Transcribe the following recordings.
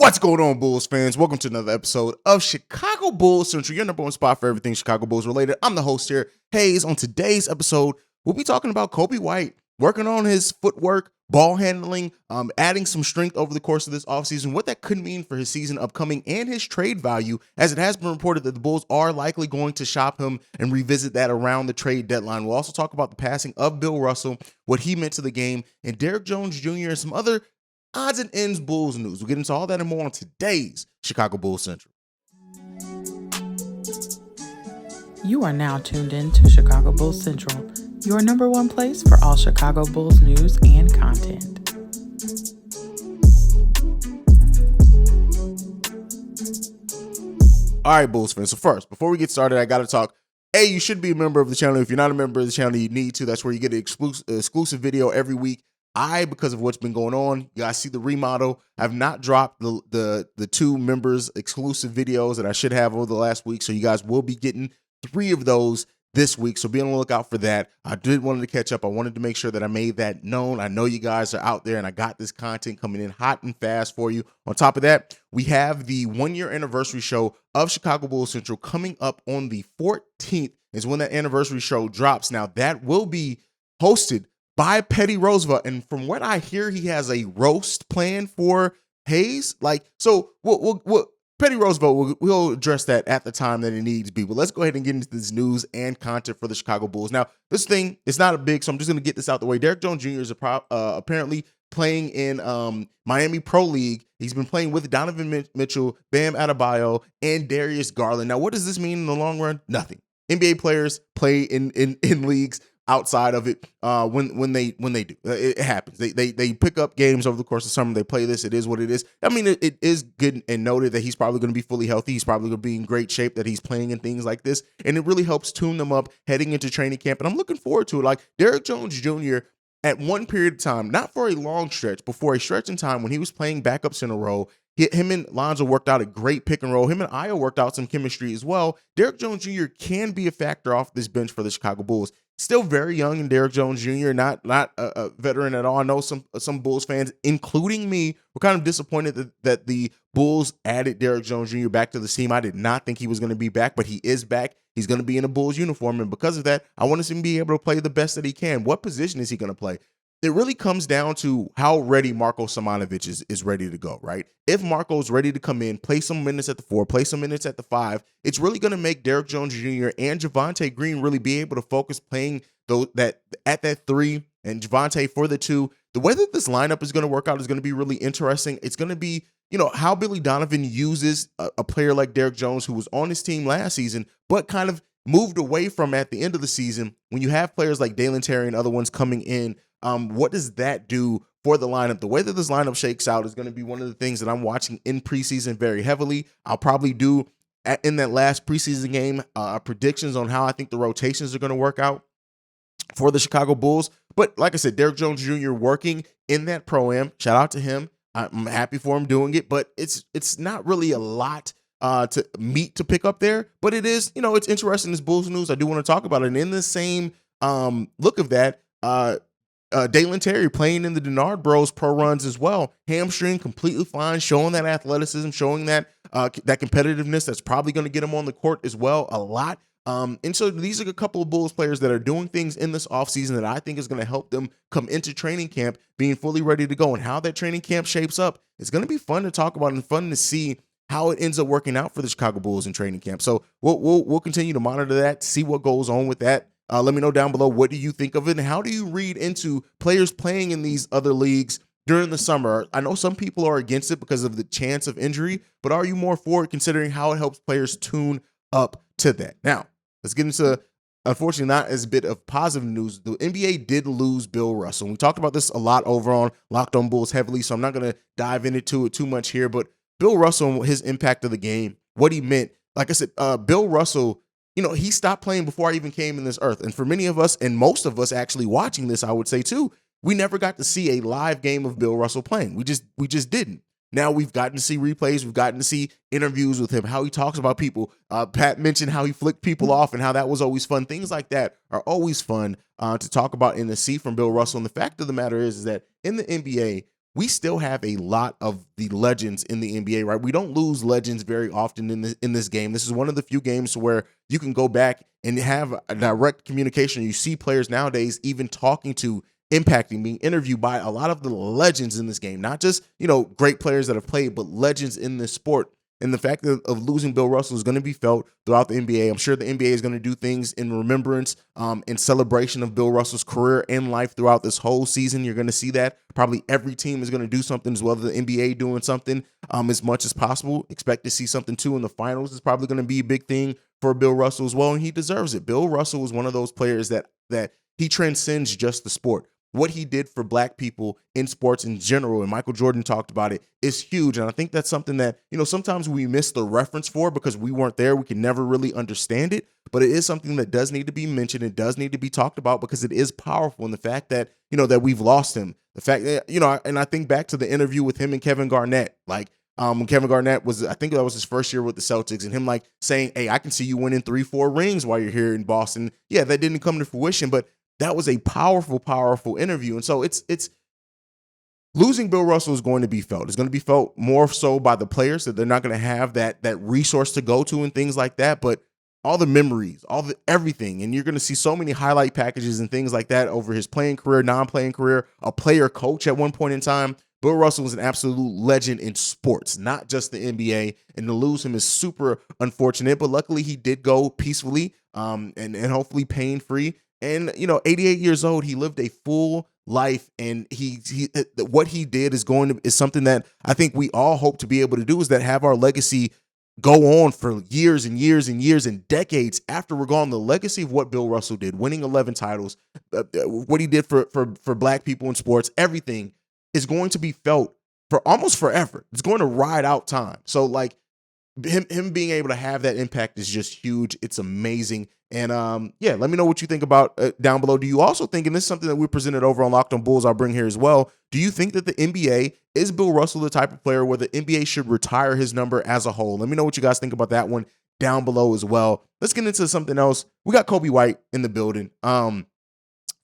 What's going on, Bulls fans? Welcome to another episode of Chicago Bulls Central, your number one spot for everything Chicago Bulls related. I'm the host here, Haize. On today's episode, we'll be talking about Coby White, working on his footwork, ball handling, adding some strength over the course of this offseason, what that could mean for his season upcoming, and his trade value, as it has been reported that the Bulls are likely going to shop him and revisit that around the trade deadline. We'll also talk about the passing of Bill Russell, what he meant to the game, and Derrick Jones Jr. and some other odds and ends Bulls news. We'll get into all that and more on today's Chicago Bulls Central. You are now tuned in to Chicago Bulls Central, your number one place for all Chicago Bulls news and content. All right, Bulls fans. So first, before we get started, I got to talk. Hey, you should be a member of the channel. If you're not a member of the channel, you need to. That's where you get an exclusive video every week. Because of what's been going on, you guys see the remodel. I've not dropped the two members exclusive videos that I should have over the last week. So you guys will be getting 3 of those this week. So be on the lookout for that. I did want to catch up. I wanted to make sure that I made that known. I know you guys are out there and I got this content coming in hot and fast for you. On top of that, we have the 1-year anniversary show of Chicago Bulls Central coming up on the 14th is when that anniversary show drops. Now that will be hosted by Petty Roosevelt, and from what I hear, he has a roast plan for Haize. We'll Petty Roosevelt, we'll address that at the time that it needs to be. But let's go ahead and get into this news and content for the Chicago Bulls. Now, this thing is not a big, so I'm just going to get this out the way. Derrick Jones Jr. is apparently playing in Miami Pro League. He's been playing with Donovan Mitchell, Bam Adebayo, and Darius Garland. Now, what does this mean in the long run? Nothing. NBA players play in leagues outside of it when they do. It happens. They pick up games over the course of summer. They play this. It is what it is. I mean, it is good and noted that he's probably going to be fully healthy. He's probably going to be in great shape, that he's playing and things like this. And it really helps tune them up heading into training camp. And I'm looking forward to it. Like Derrick Jones Jr., at one period of time, not for a long stretch, but for a stretch in time when he was playing backup center role, him and Lonzo worked out a great pick and roll. Him and Io worked out some chemistry as well. Derrick Jones Jr. can be a factor off this bench for the Chicago Bulls. Still very young, and Derrick Jones Jr. not a veteran at all. I know some Bulls fans, including me, were kind of disappointed that the Bulls added Derrick Jones Jr. back to the team. I did not think he was going to be back, but he is back. He's going to be in a Bulls uniform, and because of that, I want to see him be able to play the best that he can. What position is he going to play? It really comes down to how ready Marko Simonovic is ready to go, right? If Marco's ready to come in, play some minutes at the 4, play some minutes at the 5, it's really going to make Derrick Jones Jr. and Javonte Green really be able to focus playing at that 3 and Javonte for the 2. The way that this lineup is going to work out is going to be really interesting. It's going to be, how Billy Donovan uses a player like Derrick Jones, who was on his team last season, but kind of moved away from at the end of the season. When you have players like Dalen Terry and other ones coming in, what does that do for the lineup? The way that this lineup shakes out is going to be one of the things that I'm watching in preseason very heavily. I'll probably do in that last preseason game predictions on how I think the rotations are going to work out for the Chicago Bulls. But like I said, Derrick Jones Jr. working in that pro-am. Shout out to him. I'm happy for him doing it, but it's not really a lot to pick up there. But it is, it's interesting. This Bulls news. I do want to talk about it. And in the same look of that, Dalen Terry playing in the Denard Bros pro runs as well. Hamstring completely fine, showing that athleticism, showing that that competitiveness that's probably going to get him on the court as well a lot. And so these are a couple of Bulls players that are doing things in this offseason that I think is going to help them come into training camp being fully ready to go. And how that training camp shapes up, it's going to be fun to talk about and fun to see how it ends up working out for the Chicago Bulls in training camp. So we'll continue to monitor that, see what goes on with that. Let me know down below, what do you think of it, and how do you read into players playing in these other leagues during the summer? I know some people are against it because of the chance of injury, but are you more for it considering how it helps players tune up to that? Now, let's get into, unfortunately, not as bit of positive news. The NBA did lose Bill Russell. We talked about this a lot over on Locked On Bulls heavily, so I'm not going to dive into it too much here, but Bill Russell, his impact of the game, what he meant. Like I said, Bill Russell, he stopped playing before I even came in this earth. And for many of us, and most of us actually watching this, I would say too, we never got to see a live game of Bill Russell playing. We just didn't. Now we've gotten to see replays. We've gotten to see interviews with him, how he talks about people. Pat mentioned how he flicked people off and how that was always fun. Things like that are always fun to talk about and to see from Bill Russell. And the fact of the matter is that in the NBA, we still have a lot of the legends in the NBA, right? We don't lose legends very often in this game. This is one of the few games where you can go back and have a direct communication. You see players nowadays even talking to, impacting, being interviewed by a lot of the legends in this game, not just, great players that have played, but legends in this sport. And the fact of losing Bill Russell is going to be felt throughout the NBA. I'm sure the NBA is going to do things in remembrance, in celebration of Bill Russell's career and life throughout this whole season. You're going to see that. Probably every team is going to do something as well as the NBA doing something as much as possible. Expect to see something too in the finals. Is probably going to be a big thing for Bill Russell as well, and he deserves it. Bill Russell is one of those players that he transcends just the sport. What he did for black people in sports in general, and Michael Jordan talked about it, is huge. And I think that's something that, sometimes we miss the reference for because we weren't there. We can never really understand it, but it is something that does need to be mentioned. It does need to be talked about because it is powerful. And the fact that, that we've lost him, the fact that, and I think back to the interview with him and Kevin Garnett, when Kevin Garnett I think that was his first year with the Celtics, and him saying, hey, I can see you winning 3-4 rings while you're here in Boston. Yeah, that didn't come to fruition, but that was a powerful, powerful interview. And so it's losing Bill Russell is going to be felt. It's going to be felt more so by the players, that they're not going to have that resource to go to and things like that. But all the memories, everything. And you're going to see so many highlight packages and things like that over his playing career, non-playing career, a player coach at one point in time. Bill Russell was an absolute legend in sports, not just the NBA. And to lose him is super unfortunate. But luckily he did go peacefully and hopefully pain-free. And, 88 years old, he lived a full life, and he what he did is something that I think we all hope to be able to do, is that have our legacy go on for years and years and years and decades after we're gone. The legacy of what Bill Russell did, winning 11 titles, what he did for black people in sports, everything is going to be felt for almost forever. It's going to ride out time. So him being able to have that impact is just huge. It's amazing. And let me know what you think about down below. Do you also think, and this is something that we presented over on Locked on Bulls, I'll bring here as well, do you think that the NBA, is Bill Russell the type of player where the NBA should retire his number as a whole? Let me know what you guys think about that one down below as well. Let's get into something else. We got Coby White in the building. I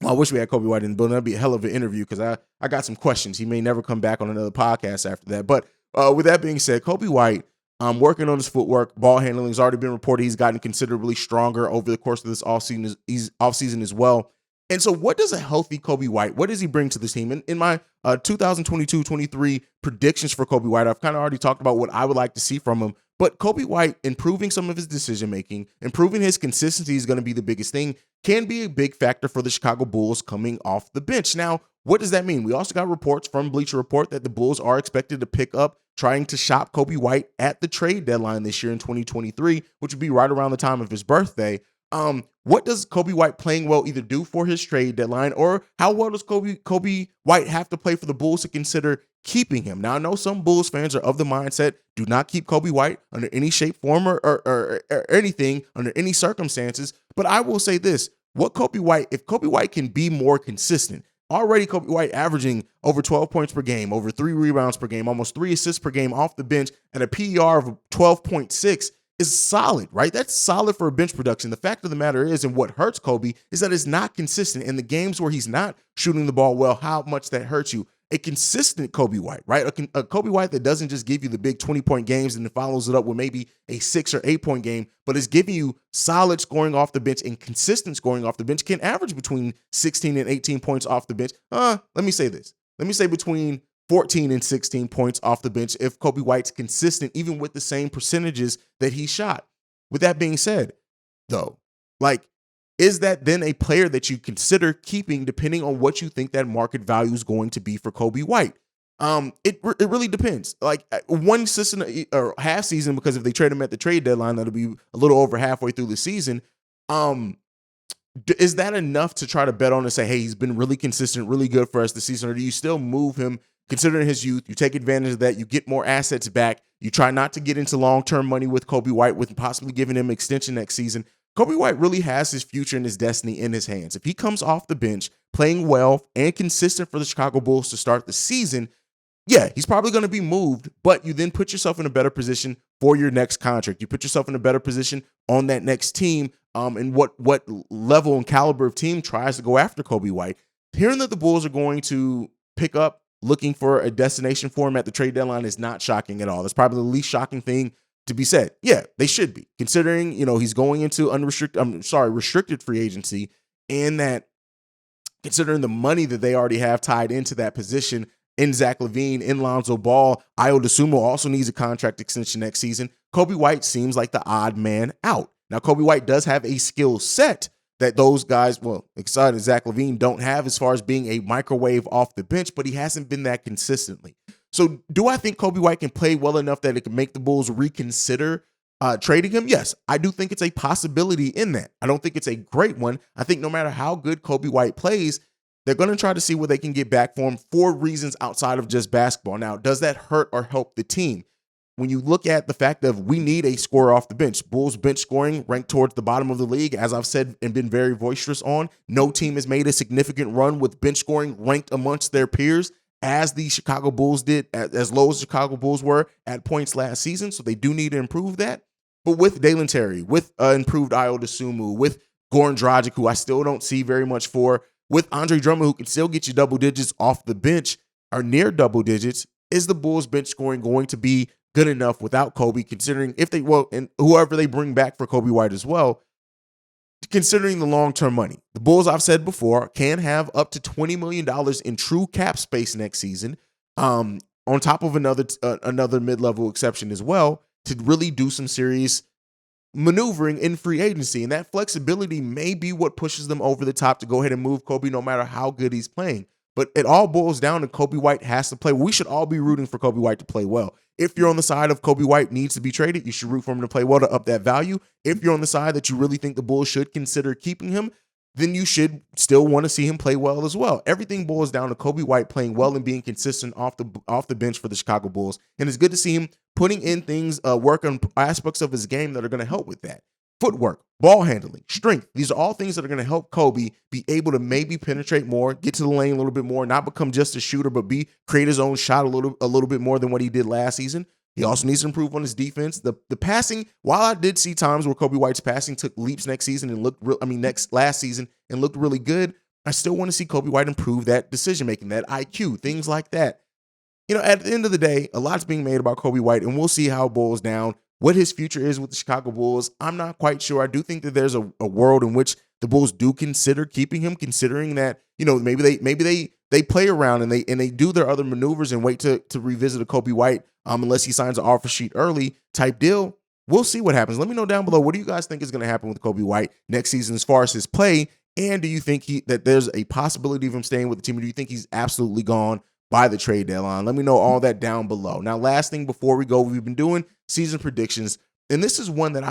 wish we had Coby White in the building. That'd be a hell of an interview because I got some questions. He may never come back on another podcast after that. But with that being said, Coby White, working on his footwork, ball handling has already been reported. He's gotten considerably stronger over the course of this offseason as well. And so what does a healthy Coby White, what does he bring to this team? In my 2022-23 predictions for Coby White, I've kind of already talked about what I would like to see from him. But Coby White, improving some of his decision-making, improving his consistency is going to be the biggest thing, can be a big factor for the Chicago Bulls coming off the bench. Now, what does that mean? We also got reports from Bleacher Report that the Bulls are expected to pick up trying to shop Coby White at the trade deadline this year in 2023, which would be right around the time of his birthday. What does Coby White playing well either do for his trade deadline, or how well does Coby White have to play for the Bulls to consider keeping him? Now, I know some Bulls fans are of the mindset, do not keep Coby White under any shape, form, or anything, under any circumstances. But I will say this, if Coby White can be more consistent, already Coby White averaging over 12 points per game, over 3 rebounds per game, almost 3 assists per game off the bench, and a PER of 12.6 is solid, right? That's solid for a bench production. The fact of the matter is, and what hurts Coby, is that it's not consistent. In the games where he's not shooting the ball well, how much that hurts you. A consistent Coby White, right? A Coby White that doesn't just give you the big 20-point games and then follows it up with maybe a 6 or 8-point game, but is giving you solid scoring off the bench and consistent scoring off the bench, can average between 16 and 18 points off the bench. Let me say this. Let me say between 14 and 16 points off the bench if Coby White's consistent, even with the same percentages that he shot. With that being said, though, is that then a player that you consider keeping depending on what you think that market value is going to be for Coby White? It really depends. One season or half season, because if they trade him at the trade deadline, that'll be a little over halfway through the season. Is that enough to try to bet on and say, hey, he's been really consistent, really good for us this season? Or do you still move him considering his youth? You take advantage of that. You get more assets back. You try not to get into long-term money with Coby White, with possibly giving him extension next season. Coby White really has his future and his destiny in his hands. If he comes off the bench playing well and consistent for the Chicago Bulls to start the season, yeah, he's probably going to be moved, but you then put yourself in a better position for your next contract. You put yourself in a better position on that next team, and what level and caliber of team tries to go after Coby White. Hearing that the Bulls are going to pick up looking for a destination for him at the trade deadline is not shocking at all. That's probably the least shocking thing to be said. Yeah, they should be, considering, he's going into restricted free agency, and that considering the money that they already have tied into that position in Zach LaVine, in Lonzo Ball. Ayo Dosunmu also needs a contract extension next season. Coby White seems like the odd man out. Now, Coby White does have a skill set that those guys, excited as Zach LaVine, don't have as far as being a microwave off the bench, but he hasn't been that consistently. So do I think Coby White can play well enough that it can make the Bulls reconsider trading him? Yes, I do think it's a possibility in that. I don't think it's a great one. I think no matter how good Coby White plays, they're going to try to see what they can get back for him for reasons outside of just basketball. Now, does that hurt or help the team? When you look at the fact of we need a scorer off the bench, Bulls bench scoring ranked towards the bottom of the league, as I've said and been very boisterous on. No team has made a significant run with bench scoring ranked amongst their peers as the Chicago Bulls did, as low as the Chicago Bulls were at points last season. So they do need to improve that. But with Dalen Terry, with improved Ayo Dosunmu, with Goran Dragic, who I still don't see very much for, with Andre Drummond, who can still get you double digits off the bench or near double digits, is the Bulls bench scoring going to be good enough without Coby, considering and whoever they bring back for Coby White as well, considering the long-term money? The Bulls, I've said before, can have up to $20 million in true cap space next season, on top of another mid-level exception as well, to really do some serious maneuvering in free agency. And that flexibility may be what pushes them over the top to go ahead and move Coby no matter how good he's playing. But it all boils down to Coby White has to play. We should all be rooting for Coby White to play well. If you're on the side of Coby White needs to be traded, you should root for him to play well to up that value. If you're on the side that you really think the Bulls should consider keeping him, then you should still want to see him play well as well. Everything boils down to Coby White playing well and being consistent off the bench for the Chicago Bulls. And it's good to see him putting in things, work on aspects of his game that are going to help with that. Footwork, ball handling, strength. These are all things that are going to help Coby be able to maybe penetrate more, get to the lane a little bit more, not become just a shooter, but create his own shot a little bit more than what he did last season. He also needs to improve on his defense. The passing, while I did see times where Coby White's passing took leaps last season and looked really good, I still want to see Coby White improve that decision making, that IQ, things like that. At the end of the day, a lot's being made about Coby White, and we'll see how it boils down. What his future is with the Chicago Bulls, I'm not quite sure. I do think that there's a world in which the Bulls do consider keeping him, considering that, maybe they play around and they do their other maneuvers and wait to revisit a Coby White, unless he signs an offer sheet early type deal. We'll see what happens. Let me know down below, what do you guys think is going to happen with Coby White next season as far as his play? And do you think that there's a possibility of him staying with the team, or do you think he's absolutely gone by the trade deadline? Let me know all that down below. Now, last thing before we go, we've been doing season predictions, and this is one that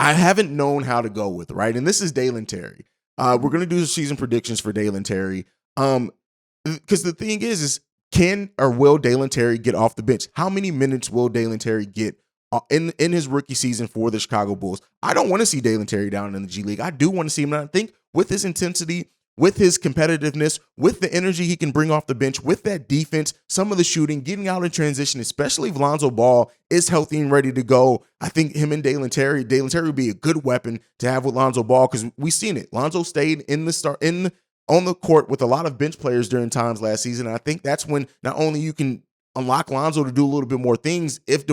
I haven't known how to go with, right? And this is Dalen Terry. We're going to do season predictions for Dalen Terry. Because the thing is can or will Dalen Terry get off the bench? How many minutes will Dalen Terry get in his rookie season for the Chicago Bulls? I don't want to see Dalen Terry down in the G League. I do want to see him, and I think with his intensity, with his competitiveness, with the energy he can bring off the bench, with that defense, some of the shooting, getting out in transition, especially if Lonzo Ball is healthy and ready to go, I think him and Dalen Terry would be a good weapon to have with Lonzo Ball, because we've seen it. Lonzo stayed on the court with a lot of bench players during times last season, and I think that's when not only you can unlock Lonzo to do a little bit more things if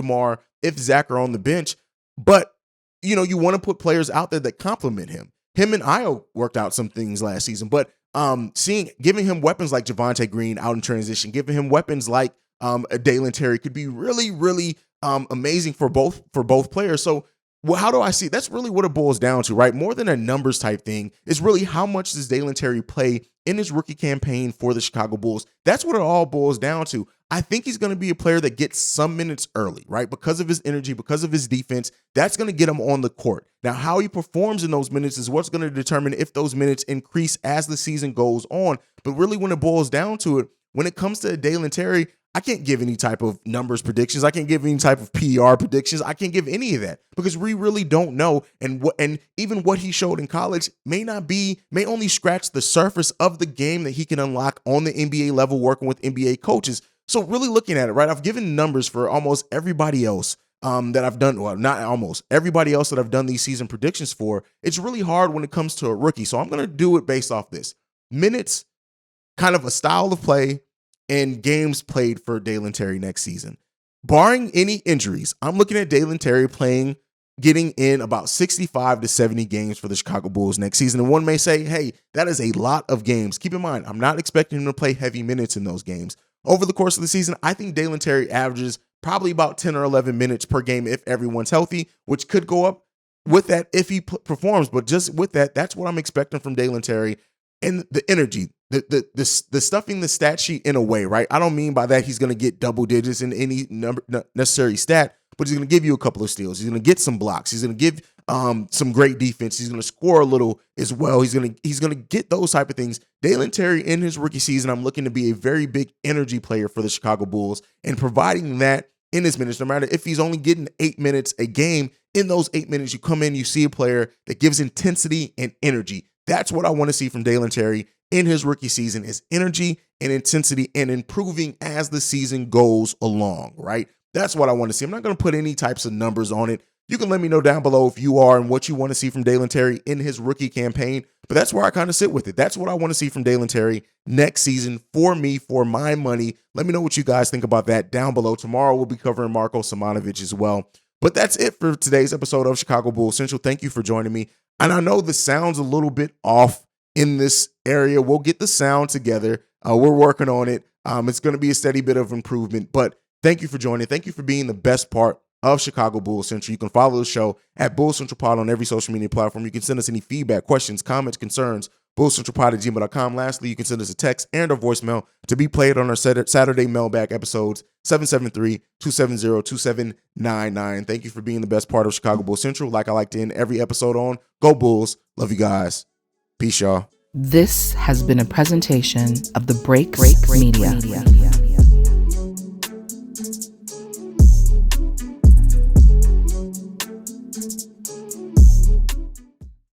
Zach are on the bench, but you want to put players out there that complement him. Him and Ayo worked out some things last season, but giving him weapons like Javonte Green out in transition, giving him weapons like Dalen Terry could be really, really amazing for both players. So how do I see? That's really what it boils down to, right? More than a numbers type thing, is really how much does Dalen Terry play in his rookie campaign for the Chicago Bulls? That's what it all boils down to. I think he's going to be a player that gets some minutes early, right? Because of his energy, because of his defense, that's going to get him on the court. Now, how he performs in those minutes is what's going to determine if those minutes increase as the season goes on. But really, when it boils down to it, when it comes to Dalen Terry, I can't give any type of numbers predictions. I can't give any type of PR predictions. I can't give any of that because we really don't know. And even what he showed in college may only scratch the surface of the game that he can unlock on the NBA level working with NBA coaches. So really looking at it, right, I've given numbers for almost everybody else that I've done. Well, not almost everybody else that I've done these season predictions for. It's really hard when it comes to a rookie. So I'm going to do it based off this: minutes, kind of a style of play and games played for Dalen Terry next season. Barring any injuries, I'm looking at Dalen Terry getting in about 65 to 70 games for the Chicago Bulls next season. And one may say, hey, that is a lot of games. Keep in mind, I'm not expecting him to play heavy minutes in those games. Over the course of the season, I think Dalen Terry averages probably about 10 or 11 minutes per game if everyone's healthy, which could go up with that if he performs. But just with that, that's what I'm expecting from Dalen Terry. And the energy, the stuffing the stat sheet in a way, right? I don't mean by that he's going to get double digits in any number necessary stat, but he's going to give you a couple of steals. He's going to get some blocks. He's going to give some great defense. He's going to score a little as well. He's going to get those type of things. Dalen Terry in his rookie season, I'm looking to be a very big energy player for the Chicago Bulls, and providing that in his minutes, no matter if he's only getting 8 minutes a game. In those 8 minutes, you come in, you see a player that gives intensity and energy. That's what I want to see from Dalen Terry in his rookie season, is energy and intensity and improving as the season goes along, right? That's what I want to see. I'm not going to put any types of numbers on it. You can let me know down below if you are and what you want to see from Dalen Terry in his rookie campaign. But that's where I kind of sit with it. That's what I want to see from Dalen Terry next season for me, for my money. Let me know what you guys think about that down below. Tomorrow we'll be covering Marko Simonovic as well. But that's it for today's episode of Chicago Bulls Central. Thank you for joining me. And I know the sound's a little bit off in this area. We'll get the sound together. We're working on it. It's going to be a steady bit of improvement. But thank you for joining. Thank you for being the best part of Chicago Bulls Central. You can follow the show at Bulls Central Pod on every social media platform. You can send us any feedback, questions, comments, concerns, bullscentralpod@gmail.com. Lastly, you can send us a text and a voicemail to be played on our Saturday mailbag episodes, 773-270-2799. Thank you for being the best part of Chicago Bulls Central. Like I like to end every episode on, go Bulls. Love you guys. Peace, y'all. This has been a presentation of the Break Media.